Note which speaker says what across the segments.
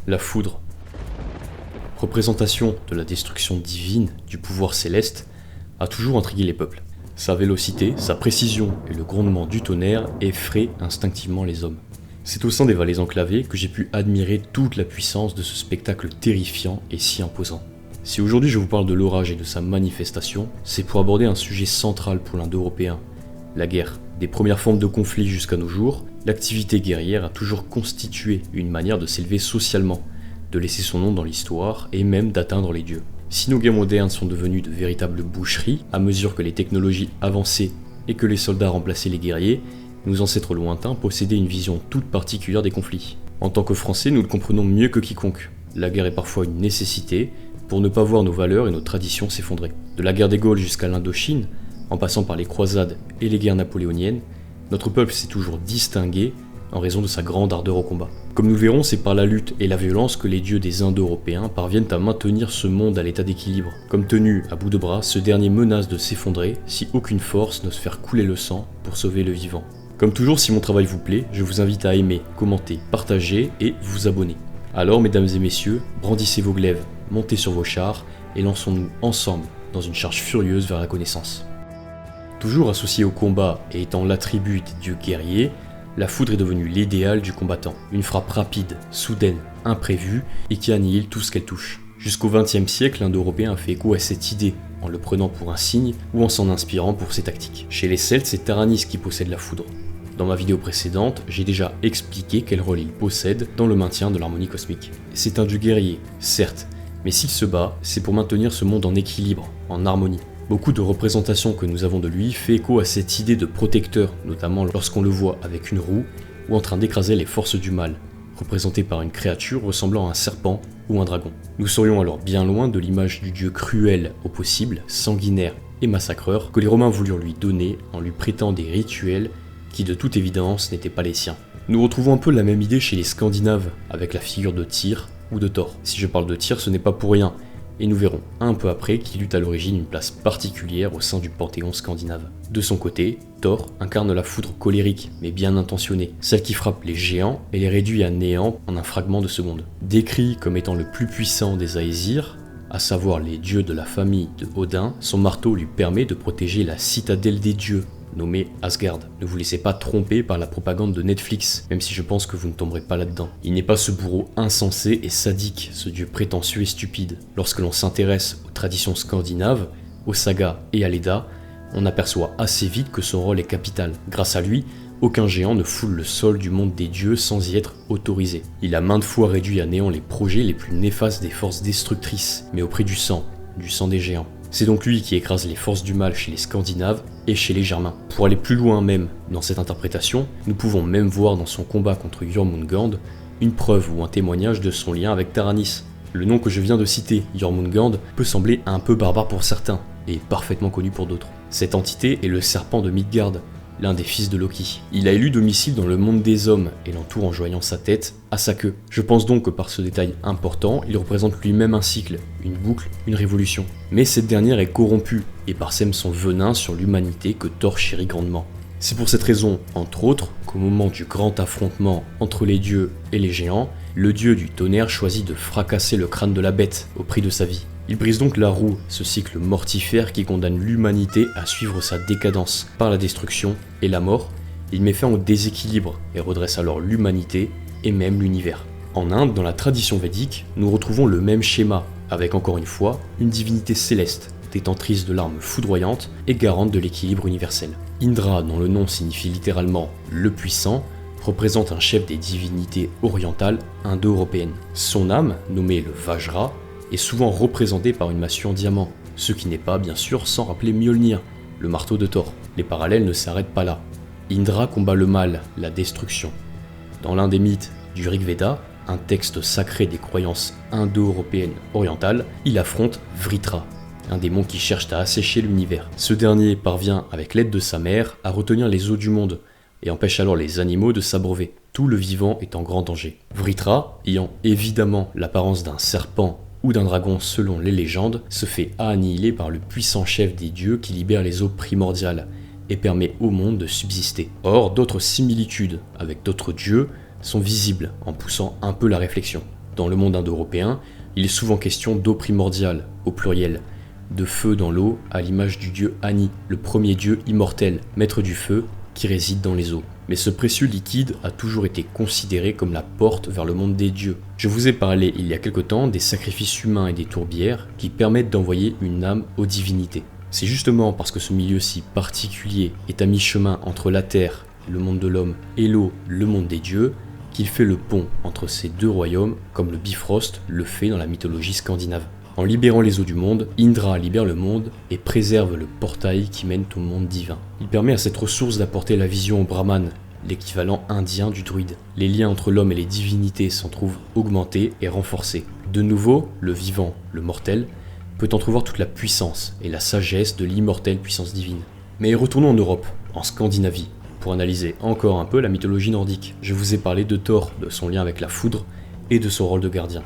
Speaker 1: La foudre. Représentation de la destruction divine du pouvoir céleste, a toujours intrigué les peuples. Sa vélocité, sa précision et le grondement du tonnerre effraient instinctivement les hommes. C'est au sein des vallées enclavées que j'ai pu admirer toute la puissance de ce spectacle terrifiant et si imposant. Si aujourd'hui je vous parle de l'orage et de sa manifestation, c'est pour aborder un sujet central pour l'Indo-Européen, la guerre. Des premières formes de conflit jusqu'à nos jours, l'activité guerrière a toujours constitué une manière de s'élever socialement, de laisser son nom dans l'histoire et même d'atteindre les dieux. Si nos guerres modernes sont devenues de véritables boucheries, à mesure que les technologies avançaient et que les soldats remplaçaient les guerriers, nos ancêtres lointains possédaient une vision toute particulière des conflits. En tant que Français, nous le comprenons mieux que quiconque. La guerre est parfois une nécessité pour ne pas voir nos valeurs et nos traditions s'effondrer. De la guerre des Gaules jusqu'à l'Indochine, en passant par les croisades et les guerres napoléoniennes, notre peuple s'est toujours distingué en raison de sa grande ardeur au combat. Comme nous le verrons, c'est par la lutte et la violence que les dieux des Indo-Européens parviennent à maintenir ce monde à l'état d'équilibre. Comme tenu à bout de bras, ce dernier menace de s'effondrer si aucune force n'ose faire couler le sang pour sauver le vivant. Comme toujours, si mon travail vous plaît, je vous invite à aimer, commenter, partager et vous abonner. Alors, mesdames et messieurs, brandissez vos glaives, montez sur vos chars et lançons-nous ensemble dans une charge furieuse vers la connaissance. Toujours associée au combat et étant l'attribut des dieux guerriers, la foudre est devenue l'idéal du combattant. Une frappe rapide, soudaine, imprévue et qui annihile tout ce qu'elle touche. Jusqu'au XXe siècle, l'Indo-Européen a fait écho à cette idée, en le prenant pour un signe ou en s'en inspirant pour ses tactiques. Chez les Celtes, c'est Taranis qui possède la foudre. Dans ma vidéo précédente, j'ai déjà expliqué quel rôle il possède dans le maintien de l'harmonie cosmique. C'est un dieu guerrier, certes, mais s'il se bat, c'est pour maintenir ce monde en équilibre, en harmonie. Beaucoup de représentations que nous avons de lui fait écho à cette idée de protecteur, notamment lorsqu'on le voit avec une roue ou en train d'écraser les forces du mal, représentée par une créature ressemblant à un serpent ou un dragon. Nous serions alors bien loin de l'image du dieu cruel au possible, sanguinaire et massacreur que les Romains voulurent lui donner en lui prêtant des rituels qui de toute évidence n'étaient pas les siens. Nous retrouvons un peu la même idée chez les Scandinaves avec la figure de Tyr ou de Thor. Si je parle de Tyr, ce n'est pas pour rien. Et nous verrons un peu après qu'il eut à l'origine une place particulière au sein du panthéon scandinave. De son côté, Thor incarne la foudre colérique, mais bien intentionnée, celle qui frappe les géants et les réduit à néant en un fragment de seconde. Décrit comme étant le plus puissant des Aesir, à savoir les dieux de la famille de Odin, son marteau lui permet de protéger la citadelle des dieux, nommé Asgard. Ne vous laissez pas tromper par la propagande de Netflix, même si je pense que vous ne tomberez pas là-dedans. Il n'est pas ce bourreau insensé et sadique, ce dieu prétentieux et stupide. Lorsque l'on s'intéresse aux traditions scandinaves, aux sagas et à l'Edda, on aperçoit assez vite que son rôle est capital. Grâce à lui, aucun géant ne foule le sol du monde des dieux sans y être autorisé. Il a maintes fois réduit à néant les projets les plus néfastes des forces destructrices, mais au prix du sang des géants. C'est donc lui qui écrase les forces du mal chez les Scandinaves et chez les Germains. Pour aller plus loin même dans cette interprétation, nous pouvons même voir dans son combat contre Jormungand une preuve ou un témoignage de son lien avec Taranis. Le nom que je viens de citer, Jormungand, peut sembler un peu barbare pour certains, et parfaitement connu pour d'autres. Cette entité est le serpent de Midgard, l'un des fils de Loki. Il a élu domicile dans le monde des hommes et l'entoure en joignant sa tête à sa queue. Je pense donc que par ce détail important, il représente lui-même un cycle, une boucle, une révolution. Mais cette dernière est corrompue et parsème son venin sur l'humanité que Thor chérit grandement. C'est pour cette raison, entre autres, qu'au moment du grand affrontement entre les dieux et les géants, le dieu du tonnerre choisit de fracasser le crâne de la bête au prix de sa vie. Il brise donc la roue, ce cycle mortifère qui condamne l'humanité à suivre sa décadence par la destruction et la mort. Il met fin au déséquilibre et redresse alors l'humanité et même l'univers. En Inde, dans la tradition védique, nous retrouvons le même schéma, avec encore une fois une divinité céleste, détentrice de l'arme foudroyante et garante de l'équilibre universel. Indra, dont le nom signifie littéralement « le puissant », représente un chef des divinités orientales indo-européennes. Son âme, nommée le Vajra, est souvent représentée par une massue en diamant, ce qui n'est pas bien sûr sans rappeler Mjolnir, le marteau de Thor. Les parallèles ne s'arrêtent pas là. Indra combat le mal, la destruction. Dans l'un des mythes du Rig Veda, un texte sacré des croyances indo-européennes orientales, il affronte Vritra, un démon qui cherche à assécher l'univers. Ce dernier parvient, avec l'aide de sa mère, à retenir les eaux du monde, et empêche alors les animaux de s'abreuver. Tout le vivant est en grand danger. Vritra, ayant évidemment l'apparence d'un serpent ou d'un dragon selon les légendes, se fait annihiler par le puissant chef des dieux qui libère les eaux primordiales et permet au monde de subsister. Or, d'autres similitudes avec d'autres dieux sont visibles en poussant un peu la réflexion. Dans le monde indo-européen, il est souvent question d'eau primordiale, au pluriel, de feu dans l'eau à l'image du dieu Ani, le premier dieu immortel, maître du feu, qui réside dans les eaux. Mais ce précieux liquide a toujours été considéré comme la porte vers le monde des dieux. Je vous ai parlé il y a quelque temps des sacrifices humains et des tourbières qui permettent d'envoyer une âme aux divinités. C'est justement parce que ce milieu si particulier est à mi-chemin entre la terre, le monde de l'homme, et l'eau, le monde des dieux, qu'il fait le pont entre ces deux royaumes, comme le Bifrost le fait dans la mythologie scandinave. En libérant les eaux du monde, Indra libère le monde et préserve le portail qui mène au monde divin. Il permet à cette ressource d'apporter la vision au Brahman, l'équivalent indien du druide. Les liens entre l'homme et les divinités s'en trouvent augmentés et renforcés. De nouveau, le vivant, le mortel, peut entrevoir toute la puissance et la sagesse de l'immortelle puissance divine. Mais retournons en Europe, en Scandinavie, pour analyser encore un peu la mythologie nordique. Je vous ai parlé de Thor, de son lien avec la foudre et de son rôle de gardien.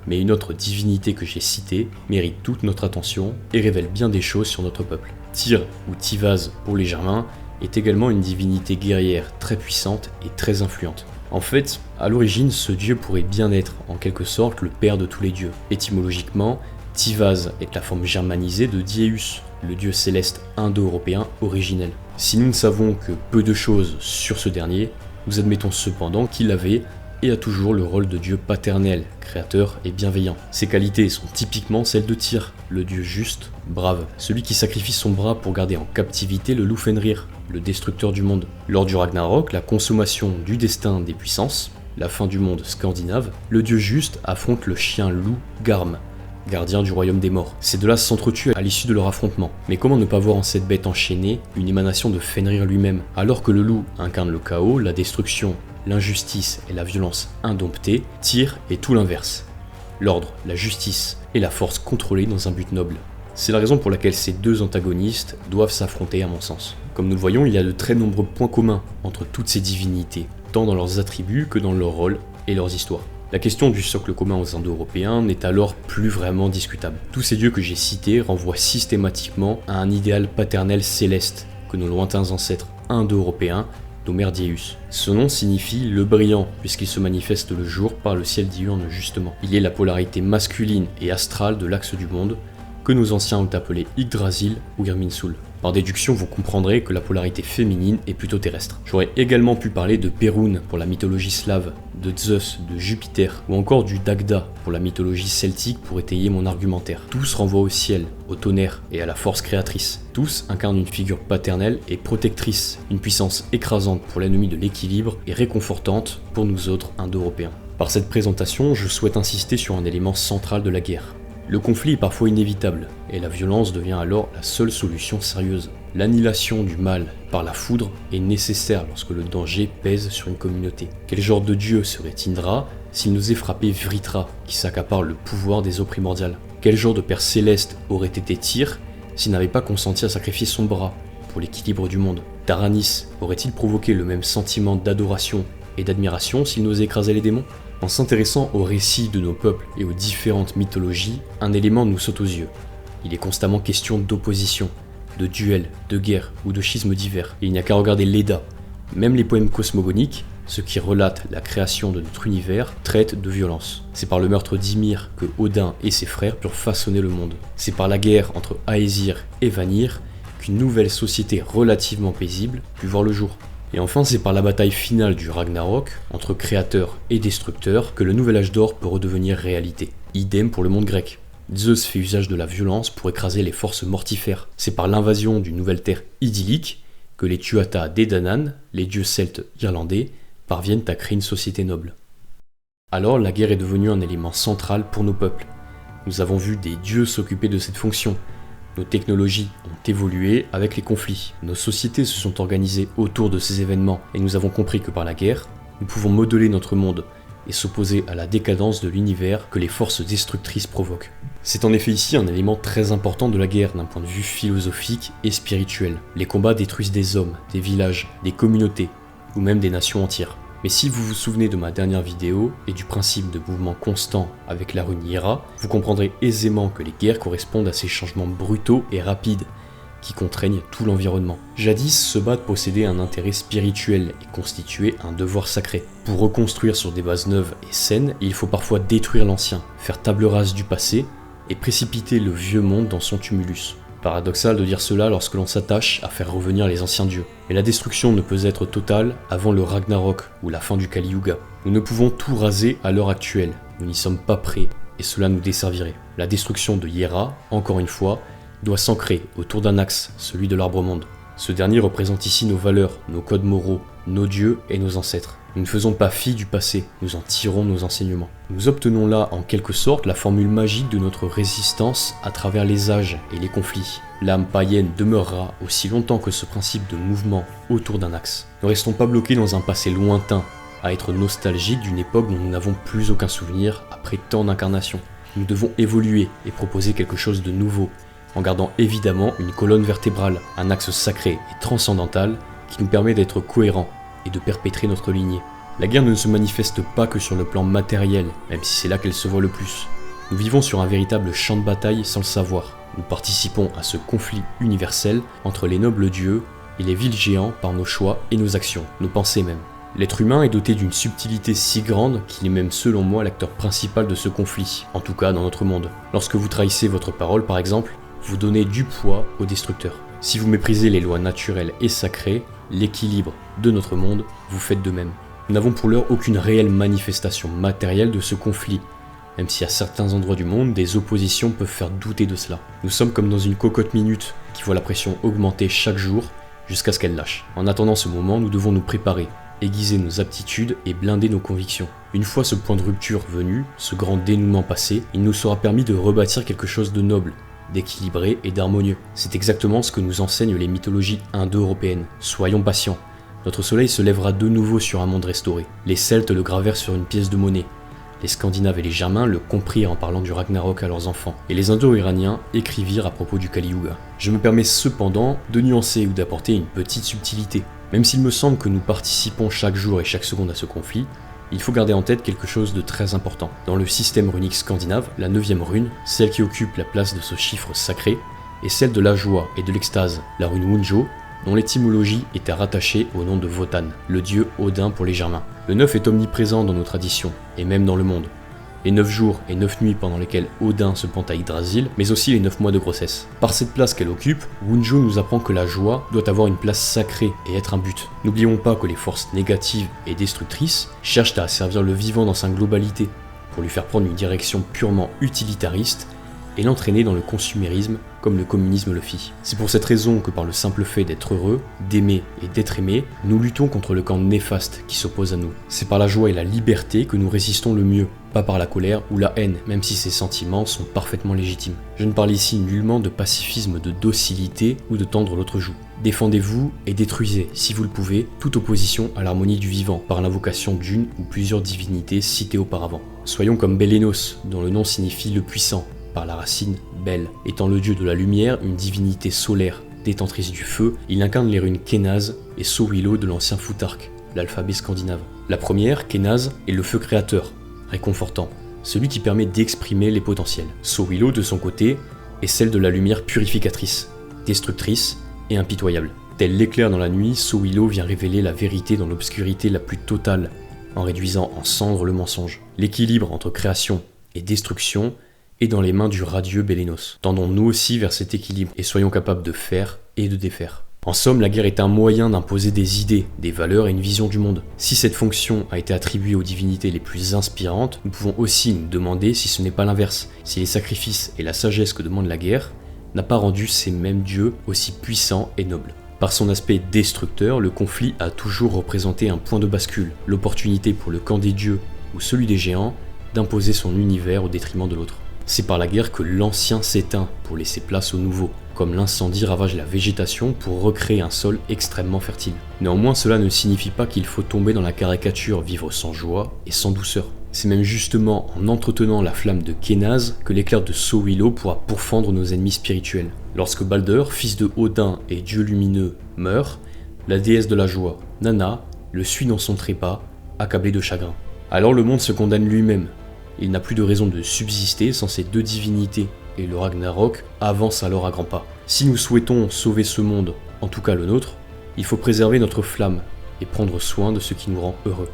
Speaker 1: Mais une autre divinité que j'ai citée mérite toute notre attention et révèle bien des choses sur notre peuple. Tyr, ou Tivaz pour les Germains, est également une divinité guerrière très puissante et très influente. En fait, à l'origine, ce dieu pourrait bien être, en quelque sorte, le père de tous les dieux. Étymologiquement, Tivaz est la forme germanisée de Dieus, le dieu céleste indo-européen originel. Si nous ne savons que peu de choses sur ce dernier, nous admettons cependant qu'il avait et a toujours le rôle de dieu paternel, créateur et bienveillant. Ses qualités sont typiquement celles de Tyr, le dieu juste, brave, celui qui sacrifie son bras pour garder en captivité le loup Fenrir, le destructeur du monde. Lors du Ragnarok, la consommation du destin des puissances, la fin du monde scandinave, le dieu juste affronte le chien loup Garm, gardien du royaume des morts. Ces deux-là s'entretuent à l'issue de leur affrontement. Mais comment ne pas voir en cette bête enchaînée une émanation de Fenrir lui-même, alors que le loup incarne le chaos, la destruction, l'injustice et la violence indomptée, Tyr est tout l'inverse. L'ordre, la justice et la force contrôlée dans un but noble. C'est la raison pour laquelle ces deux antagonistes doivent s'affronter à mon sens. Comme nous le voyons, il y a de très nombreux points communs entre toutes ces divinités, tant dans leurs attributs que dans leurs rôles et leurs histoires. La question du socle commun aux Indo-Européens n'est alors plus vraiment discutable. Tous ces dieux que j'ai cités renvoient systématiquement à un idéal paternel céleste que nos lointains ancêtres indo-européens nomèrent Dieus. Ce nom signifie le brillant, puisqu'il se manifeste le jour par le ciel diurne justement. Il est la polarité masculine et astrale de l'axe du monde, que nos anciens ont appelé Yggdrasil ou Irminsul. Par déduction, vous comprendrez que la polarité féminine est plutôt terrestre. J'aurais également pu parler de Perun pour la mythologie slave, de Zeus, de Jupiter, ou encore du Dagda pour la mythologie celtique pour étayer mon argumentaire. Tous renvoient au ciel, au tonnerre et à la force créatrice. Tous incarnent une figure paternelle et protectrice, une puissance écrasante pour l'ennemi de l'équilibre et réconfortante pour nous autres Indo-Européens. Par cette présentation, je souhaite insister sur un élément central de la guerre. Le conflit est parfois inévitable, et la violence devient alors la seule solution sérieuse. L'annihilation du mal par la foudre est nécessaire lorsque le danger pèse sur une communauté. Quel genre de dieu serait Indra s'il nous est frappé Vritra, qui s'accapare le pouvoir des eaux primordiales? Quel genre de père céleste aurait été Tyr s'il n'avait pas consenti à sacrifier son bras pour l'équilibre du monde? Taranis aurait-il provoqué le même sentiment d'adoration et d'admiration s'il nous écrasait les démons? En s'intéressant aux récits de nos peuples et aux différentes mythologies, un élément nous saute aux yeux. Il est constamment question d'opposition, de duels, de guerres ou de schismes divers. Et il n'y a qu'à regarder l'Edda. Même les poèmes cosmogoniques, ceux qui relatent la création de notre univers, traitent de violence. C'est par le meurtre d'Ymir que Odin et ses frères purent façonner le monde. C'est par la guerre entre Aesir et Vanir qu'une nouvelle société relativement paisible put voir le jour. Et enfin, c'est par la bataille finale du Ragnarok, entre créateur et destructeur, que le nouvel âge d'or peut redevenir réalité. Idem pour le monde grec. Zeus fait usage de la violence pour écraser les forces mortifères. C'est par l'invasion d'une nouvelle terre idyllique que les Tuatha Dé Danann, les dieux celtes irlandais, parviennent à créer une société noble. Alors la guerre est devenue un élément central pour nos peuples. Nous avons vu des dieux s'occuper de cette fonction. Nos technologies ont évolué avec les conflits. Nos sociétés se sont organisées autour de ces événements et nous avons compris que par la guerre, nous pouvons modeler notre monde et s'opposer à la décadence de l'univers que les forces destructrices provoquent. C'est en effet ici un élément très important de la guerre d'un point de vue philosophique et spirituel. Les combats détruisent des hommes, des villages, des communautés ou même des nations entières. Mais si vous vous souvenez de ma dernière vidéo et du principe de mouvement constant avec la rune Hira, vous comprendrez aisément que les guerres correspondent à ces changements brutaux et rapides qui contraignent tout l'environnement. Jadis, se battre possédait un intérêt spirituel et constituait un devoir sacré. Pour reconstruire sur des bases neuves et saines, il faut parfois détruire l'ancien, faire table rase du passé et précipiter le vieux monde dans son tumulus. Paradoxal de dire cela lorsque l'on s'attache à faire revenir les anciens dieux. Mais la destruction ne peut être totale avant le Ragnarok ou la fin du Kali Yuga. Nous ne pouvons tout raser à l'heure actuelle, nous n'y sommes pas prêts et cela nous desservirait. La destruction de Yera, encore une fois, doit s'ancrer autour d'un axe, celui de l'arbre-monde. Ce dernier représente ici nos valeurs, nos codes moraux, nos dieux et nos ancêtres. Nous ne faisons pas fi du passé, nous en tirons nos enseignements. Nous obtenons là en quelque sorte la formule magique de notre résistance à travers les âges et les conflits. L'âme païenne demeurera aussi longtemps que ce principe de mouvement autour d'un axe. Ne restons pas bloqués dans un passé lointain, à être nostalgiques d'une époque dont nous n'avons plus aucun souvenir après tant d'incarnations. Nous devons évoluer et proposer quelque chose de nouveau, en gardant évidemment une colonne vertébrale, un axe sacré et transcendantal qui nous permet d'être cohérents et de perpétrer notre lignée. La guerre ne se manifeste pas que sur le plan matériel, même si c'est là qu'elle se voit le plus. Nous vivons sur un véritable champ de bataille sans le savoir. Nous participons à ce conflit universel entre les nobles dieux et les vils géants par nos choix et nos actions, nos pensées même. L'être humain est doté d'une subtilité si grande qu'il est même selon moi l'acteur principal de ce conflit, en tout cas dans notre monde. Lorsque vous trahissez votre parole par exemple, vous donnez du poids au destructeur. Si vous méprisez les lois naturelles et sacrées, l'équilibre de notre monde, vous faites de même. Nous n'avons pour l'heure aucune réelle manifestation matérielle de ce conflit, même si à certains endroits du monde, des oppositions peuvent faire douter de cela. Nous sommes comme dans une cocotte minute qui voit la pression augmenter chaque jour jusqu'à ce qu'elle lâche. En attendant ce moment, nous devons nous préparer, aiguiser nos aptitudes et blinder nos convictions. Une fois ce point de rupture venu, ce grand dénouement passé, il nous sera permis de rebâtir quelque chose de noble, d'équilibré et d'harmonieux. C'est exactement ce que nous enseignent les mythologies indo-européennes. Soyons patients. Notre soleil se lèvera de nouveau sur un monde restauré. Les Celtes le gravèrent sur une pièce de monnaie. Les Scandinaves et les Germains le comprirent en parlant du Ragnarok à leurs enfants. Et les Indo-Iraniens écrivirent à propos du Kali Yuga. Je me permets cependant de nuancer ou d'apporter une petite subtilité. Même s'il me semble que nous participons chaque jour et chaque seconde à ce conflit, il faut garder en tête quelque chose de très important. Dans le système runique scandinave, la 9e rune, celle qui occupe la place de ce chiffre sacré, est celle de la joie et de l'extase, la rune Wunjo, dont l'étymologie était rattachée au nom de Wotan, le dieu Odin pour les Germains. Le 9 est omniprésent dans nos traditions, et même dans le monde. Les 9 jours et 9 nuits pendant lesquels Odin se pend à Yggdrasil, mais aussi les 9 mois de grossesse. Par cette place qu'elle occupe, Wunjo nous apprend que la joie doit avoir une place sacrée et être un but. N'oublions pas que les forces négatives et destructrices cherchent à asservir le vivant dans sa globalité, pour lui faire prendre une direction purement utilitariste et l'entraîner dans le consumérisme comme le communisme le fit. C'est pour cette raison que par le simple fait d'être heureux, d'aimer et d'être aimé, nous luttons contre le camp néfaste qui s'oppose à nous. C'est par la joie et la liberté que nous résistons le mieux, pas par la colère ou la haine, même si ces sentiments sont parfaitement légitimes. Je ne parle ici nullement de pacifisme, de docilité ou de tendre l'autre joue. Défendez-vous et détruisez, si vous le pouvez, toute opposition à l'harmonie du vivant, par l'invocation d'une ou plusieurs divinités citées auparavant. Soyons comme Bélénos, dont le nom signifie le puissant, par la racine Bel. Étant le dieu de la lumière, une divinité solaire, détentrice du feu, il incarne les runes Kénaz et Sowilo de l'ancien Futhark, l'alphabet scandinave. La première, Kénaz, est le feu créateur, réconfortant, celui qui permet d'exprimer les potentiels. Sowilo, de son côté, est celle de la lumière purificatrice, destructrice et impitoyable. Tel l'éclair dans la nuit, Sowilo vient révéler la vérité dans l'obscurité la plus totale, en réduisant en cendres le mensonge. L'équilibre entre création et destruction est dans les mains du radieux Bélénos. Tendons-nous aussi vers cet équilibre et soyons capables de faire et de défaire. En somme, la guerre est un moyen d'imposer des idées, des valeurs et une vision du monde. Si cette fonction a été attribuée aux divinités les plus inspirantes, nous pouvons aussi nous demander si ce n'est pas l'inverse, si les sacrifices et la sagesse que demande la guerre n'a pas rendu ces mêmes dieux aussi puissants et nobles. Par son aspect destructeur, le conflit a toujours représenté un point de bascule, l'opportunité pour le camp des dieux ou celui des géants d'imposer son univers au détriment de l'autre. C'est par la guerre que l'ancien s'éteint pour laisser place au nouveau, comme l'incendie ravage la végétation pour recréer un sol extrêmement fertile. Néanmoins, cela ne signifie pas qu'il faut tomber dans la caricature, vivre sans joie et sans douceur. C'est même justement en entretenant la flamme de Kénaz que l'éclair de Sowilo pourra pourfendre nos ennemis spirituels. Lorsque Balder, fils de Odin et dieu lumineux, meurt, la déesse de la joie, Nanna, le suit dans son trépas, accablé de chagrin. Alors le monde se condamne lui-même. Il n'a plus de raison de subsister sans ces deux divinités, et le Ragnarok avance alors à grands pas. Si nous souhaitons sauver ce monde, en tout cas le nôtre, il faut préserver notre flamme et prendre soin de ce qui nous rend heureux.